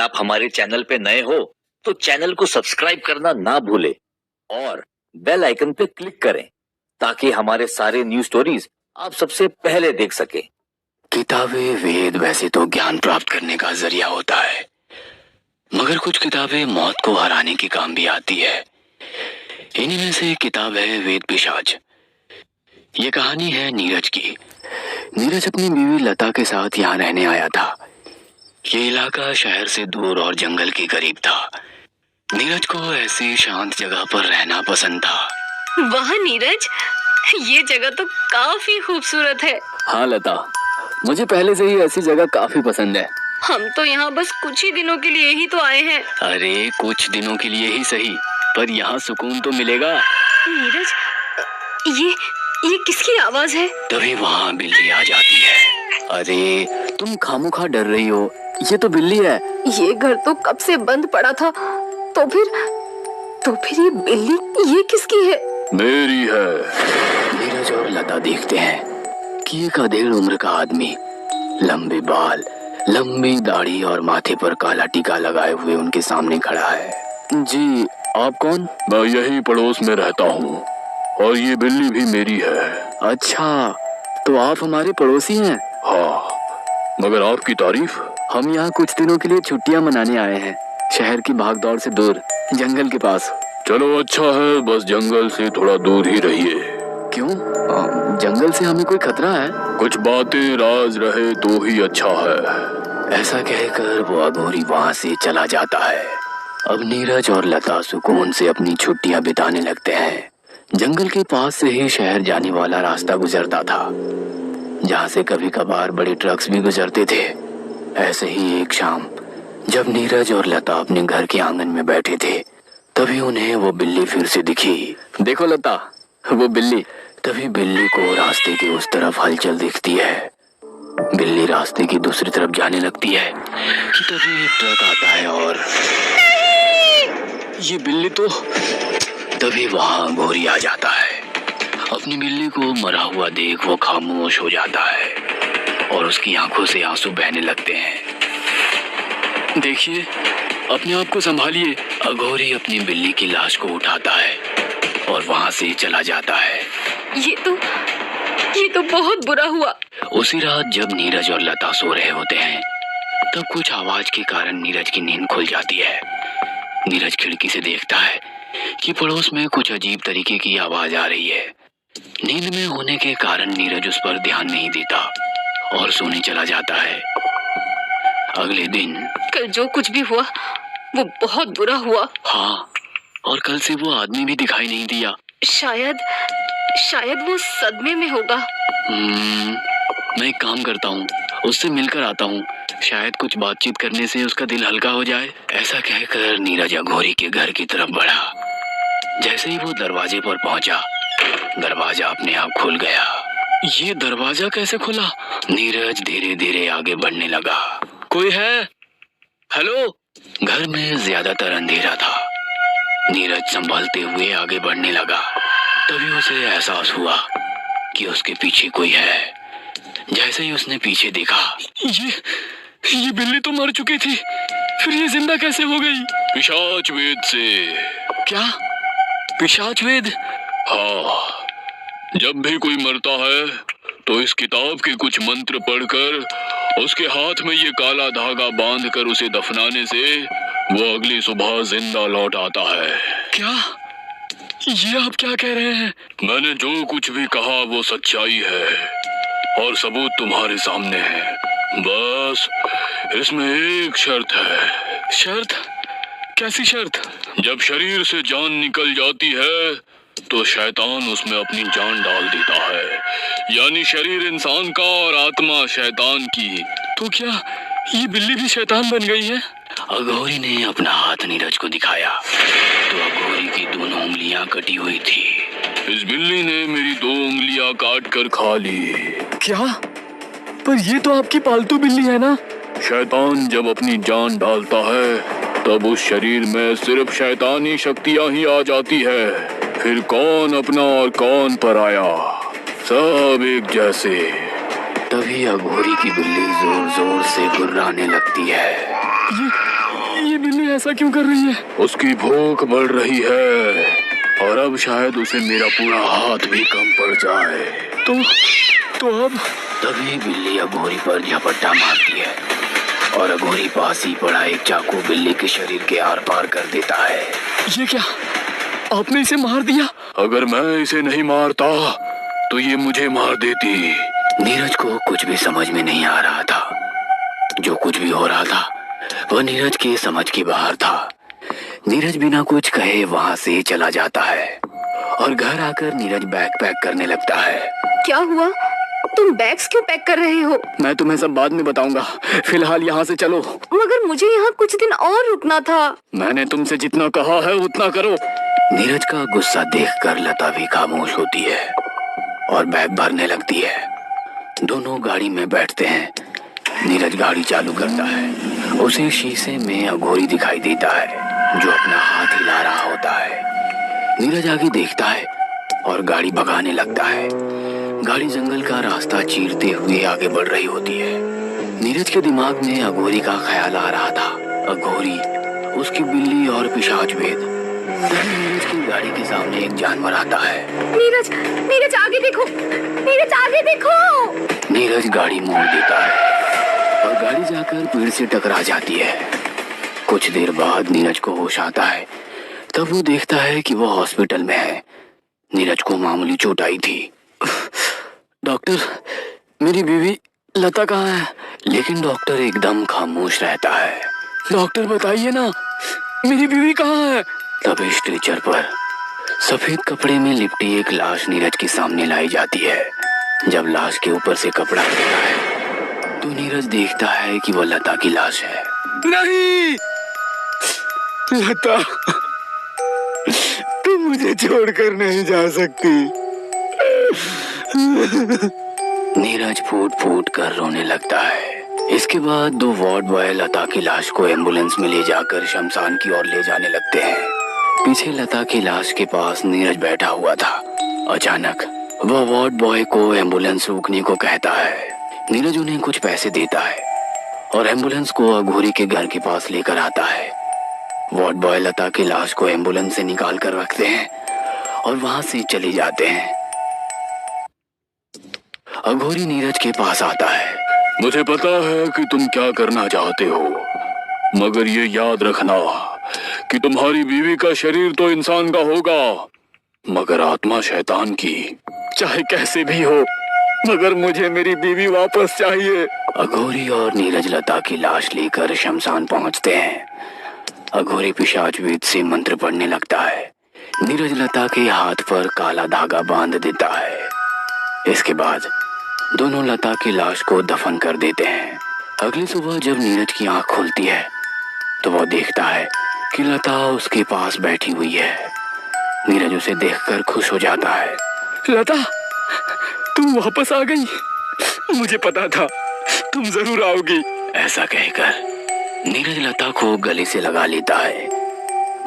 आप हमारे चैनल पे नए हो तो चैनल को सब्सक्राइब करना ना भूले और बेल आइकन पे क्लिक करें ताकि हमारे सारे न्यूज स्टोरीज आप सबसे पहले देख सके। किताबें वेद वैसे तो ज्ञान प्राप्त करने का जरिया होता है, मगर कुछ किताबें मौत को हराने के काम भी आती है। इन्हीं में से एक किताब है वेद पिशाच। ये कहानी है नीरज की। नीरज अपनी बीवी लता के साथ यहाँ रहने आया था। ये इलाका शहर से दूर और जंगल के करीब था। नीरज को ऐसी शांत जगह पर रहना पसंद था। वाह नीरज, ये जगह तो काफी खूबसूरत है। हाँ लता, मुझे पहले से ही ऐसी जगह काफी पसंद है। हम तो यहाँ बस कुछ ही दिनों के लिए ही तो आए हैं। अरे कुछ दिनों के लिए ही सही, पर यहाँ सुकून तो मिलेगा। नीरज, ये किसकी आवाज है? तभी वहाँ बिल्ली आ जाती है। अरे तुम खामोखा डर रही हो, ये तो बिल्ली है। ये घर तो कब से बंद पड़ा था, तो फिर ये बिल्ली ये किसकी है? मेरी है। नीरज और लता देखते हैं कि एक अधेड़ उम्र का आदमी, लंबे बाल, लंबी दाढ़ी और माथे पर काला टीका लगाए हुए उनके सामने खड़ा है। जी आप कौन? मैं यही पड़ोस में रहता हूँ और ये बिल्ली भी मेरी है। अच्छा, तो आप हमारे पड़ोसी हैं? हाँ, मगर आपकी तारीफ? हम यहाँ कुछ दिनों के लिए छुट्टियाँ मनाने आए हैं, शहर की भागदौड़ से दूर, जंगल के पास। चलो अच्छा है, बस जंगल से थोड़ा दूर ही रहिए। क्यों? जंगल से हमें कोई खतरा है? कुछ बातें राज रहे तो ही अच्छा है। ऐसा कहकर वो अघोरी वहाँ से चला जाता है। अब नीरज और लता सुकून से अपनी छुट्टियां बिताने लगते हैं। जंगल के पास से ही शहर जाने वाला रास्ता गुजरता था, जहाँ से कभी कभार बड़े ट्रक्स भी गुजरते थे। ऐसे ही एक शाम जब नीरज और लता अपने घर के आंगन में बैठे थे, तभी उन्हें वो बिल्ली फिर से दिखी। देखो लता, वो बिल्ली। तभी बिल्ली को रास्ते के उस तरफ हलचल दिखती है। बिल्ली रास्ते की दूसरी तरफ जाने लगती है। तभी एक ट्रक आता है और ये बिल्ली तो तभी वहाँ घोरी आ जाता है। अपनी बिल्ली को मरा हुआ देख वो खामोश हो जाता है और उसकी आंखों से आंसू बहने लगते हैं। देखिए, अपने आप को संभालिए। अघोरी अपनी बिल्ली की लाश को उठाता है और वहाँ से चला जाता है। ये तो बहुत बुरा हुआ। उसी रात जब नीरज और लता सो रहे होते हैं, तब कुछ आवाज के कारण नीरज की नींद खुल जाती है। नीरज खिड़की से देखता है कि पड़ोस में कुछ अजीब तरीके की आवाज आ रही है। नींद में होने के कारण नीरज उस पर ध्यान नहीं देता और सोने चला जाता है। अगले दिन कल जो कुछ भी हुआ वो बहुत बुरा हुआ। हाँ, और कल से वो आदमी भी दिखाई नहीं दिया। शायद वो सदमे में होगा। मैं एक काम करता हूँ, उससे मिलकर आता हूँ, शायद कुछ बातचीत करने से उसका दिल हल्का हो जाए। ऐसा कहकर नीरज अघोरी के घर की तरफ बढ़ा। जैसे ही वो दरवाजे पर पहुंचा, दरवाजा अपने आप खुल गया। ये दरवाजा कैसे खुला? नीरज धीरे धीरे आगे बढ़ने लगा। कोई है? हेलो? घर में ज्यादातर अंधेरा था। नीरज संभलते हुए आगे बढ़ने लगा। तभी उसे एहसास हुआ कि उसके पीछे कोई है। जैसे ही उसने पीछे देखा, ये बिल्ली तो मर चुकी थी, फिर ये जिंदा कैसे हो गई? पिशाच वेद से। क्या? पिशाच वेद? हाँ, जब भी कोई मरता है तो इस किताब के कुछ मंत्र पढ़कर उसके हाथ में ये काला धागा बांधकर उसे दफनाने से वो अगली सुबह जिंदा लौट आता है। क्या? ये आप क्या कह रहे हैं? मैंने जो कुछ भी कहा वो सच्चाई है और सबूत तुम्हारे सामने है। बस इसमें एक शर्त है। शर्त? कैसी शर्त? जब शरीर से जान निकल जाती है तो शैतान उसमें अपनी जान डाल देता है, यानी शरीर इंसान का और आत्मा शैतान की। तो क्या ये बिल्ली भी शैतान बन गई है? अघोरी ने अपना हाथ नीरज को दिखाया तो अघोरी की दोनों उंगलियां कटी हुई थी। इस बिल्ली ने मेरी 2 उंगलियां काट कर खा ली। क्या? पर ये तो आपकी पालतू बिल्ली है ना? शैतान जब अपनी जान डालता है तब उस शरीर में सिर्फ शैतानी शक्तियां ही आ जाती है। फिर कौन अपना और कौन पराया, सब एक जैसे। तभी अघोरी की बिल्ली जोर जोर से गुर्राने लगती है। ये बिल्ली ऐसा क्यों कर रही है? उसकी भूख बढ़ रही है और अब शायद उसे मेरा पूरा हाथ भी कम पड़ जाए। तो अब तभी बिल्ली अघोरी पर झपट्टा मारती है और अघोरी पास ही पड़ा एक चाकू बिल्ली के शरीर के आर पार कर देता है। ये क्या, आपने इसे मार दिया? अगर मैं इसे नहीं मारता तो ये मुझे मार देती। नीरज को कुछ भी समझ में नहीं आ रहा था। जो कुछ भी हो रहा था वह नीरज के समझ के बाहर था। नीरज बिना कुछ कहे वहाँ से चला जाता है और घर आकर नीरज बैग पैक करने लगता है। क्या हुआ? तुम बैग्स क्यों पैक कर रहे हो? मैं तुम्हें सब बाद में बताऊंगा, फिलहाल यहाँ से चलो। मगर मुझे यहाँ कुछ दिन और रुकना था। मैंने तुमसे जितना कहा है उतना करो। नीरज का गुस्सा देखकर लता भी खामोश होती है और बैग भरने लगती है। दोनों गाड़ी में बैठते हैं। नीरज गाड़ी चालू करता है। उसे शीशे में अघोरी दिखाई देता है जो अपना हाथ हिला रहा होता है। नीरज आगे देखता है और गाड़ी भगाने लगता है। गाड़ी जंगल का रास्ता चीरते हुए आगे बढ़ रही होती है। नीरज के दिमाग में अघोरी का ख्याल आ रहा था। अघोरी, उसकी बिल्ली और पिशाच भेद। तभी नीरज की गाड़ी के सामने एक जानवर आता है। नीरज, नीरज आगे देखो, नीरज आगे देखो। नीरज गाड़ी मोड़ देता है और गाड़ी जाकर पेड़ से टकरा जाती है। कुछ देर बाद नीरज को होश आता है। तब वो देखता है कि वो हॉस्पिटल में है। नीरज को मामूली चोट आई थी। डॉक्टर, मेरी बीवी लता कहाँ है? लेकिन डॉक्टर एकदम खामोश रहता है। डॉक्टर बताइए ना, मेरी बीवी कहाँ है? तभी स्ट्रेचर पर सफेद कपड़े में लिपटी एक लाश नीरज के सामने लाई जाती है। जब लाश के ऊपर से कपड़ा हटता है तो नीरज देखता है कि वो लता की लाश है। नहीं, लता, तुम मुझे छोड़कर नहीं जा सकती। नीरज फूट फूट कर रोने लगता है। इसके बाद दो वार्ड बॉय लता की लाश को एम्बुलेंस में ले जाकर शमशान की ओर ले जाने लगते हैं। पीछे लता की लाश के पास नीरज बैठा हुआ था। अचानक वह वार्ड बॉय को एम्बुलेंस रोकने को कहता है। नीरज उन्हें कुछ पैसे देता है और एम्बुलेंस को अघोरी के घर के पास लेकर आता है। वार्ड बॉय लता की लाश को एम्बुलेंस से निकाल कर रखते हैं और वहां से चले जाते हैं। अघोरी नीरज के पास आता है। मुझे पता है कि तुम क्या करना चाहते हो, मगर ये याद रखना कि तुम्हारी बीवी का शरीर तो इंसान का होगा, मगर आत्मा शैतान की। चाहे कैसे भी हो, मगर मुझे मेरी बीवी वापस चाहिए। अघोरी और नीरज लता की लाश लेकर शमशान पहुंचते हैं। अघोरी पिशाच वेद से मंत्र पढ़ने लगता है। नीरज लता के हाथ पर काला धागा बांध देता है। इसके बाद दोनों लता की लाश को दफन कर देते हैं। अगली सुबह जब नीरज की आंख खुलती है तो वो देखता है कि लता उसके पास बैठी हुई है। नीरज उसे देखकर खुश हो जाता है। लता, तुम वापस आ गई। मुझे पता था तुम जरूर आओगी। ऐसा कहकर नीरज लता को गले से लगा लेता है,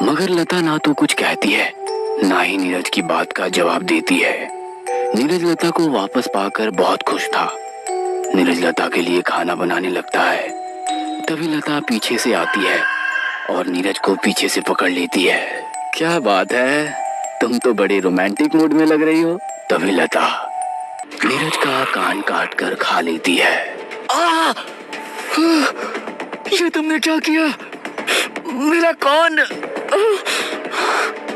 मगर लता ना तो कुछ कहती है ना ही नीरज की बात का जवाब देती है। नीरज लता को वापस पाकर बहुत खुश था। नीरज लता के लिए खाना बनाने लगता है। तभी लता पीछे से आती है और नीरज को पीछे से पकड़ लेती है। क्या बात है, तुम तो बड़े रोमांटिक मूड में लग रही हो। तभी लता नीरज का कान काट कर खा लेती है। ये तुमने क्या किया? मेरा कान।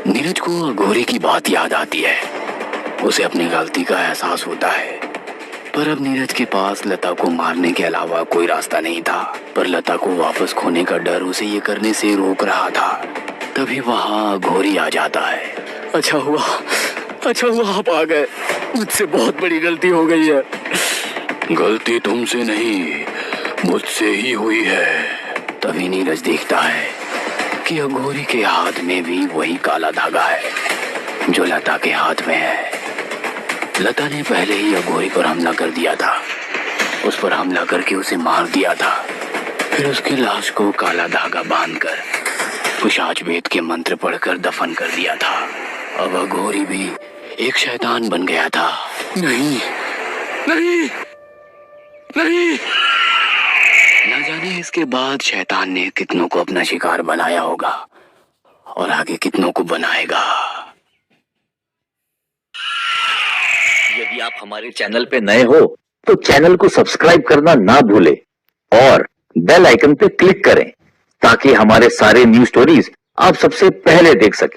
नीरज को अघोरी की बात याद आती है। उसे अपनी गलती का एहसास होता है, पर अब नीरज के पास लता को मारने के अलावा कोई रास्ता नहीं था। पर लता को वापस खोने का डर उसे ये करने से रोक रहा था। तभी वहाँ अघोरी आ जाता है। अच्छा हुआ आप आ गए। मुझसे बहुत बड़ी गलती हो गई है। गलती तुमसे नहीं, मुझसे ही हुई है। तभी नीरज देखता है कि अघोरी के हाथ में भी वही काला धागा है जो लता के हाथ में है। लता ने पहले ही अघोरी पर हमला कर दिया था। उस पर हमला करके उसे मार दिया था। फिर उसकी लाश को काला धागा बांधकर पिशाच वेद के मंत्र पढ़कर दफन कर दिया था। अब अघोरी भी एक शैतान बन गया था। नहीं, नहीं, नहीं। न जाने अरे इसके बाद शैतान ने कितनों को अपना शिकार बनाया होगा और आगे कितनों को बनाएगा। यदि आप हमारे चैनल पे नए हो तो चैनल को सब्सक्राइब करना ना भूले और बेल आइकन पे क्लिक करें ताकि हमारे सारे न्यूज स्टोरीज आप सबसे पहले देख सके।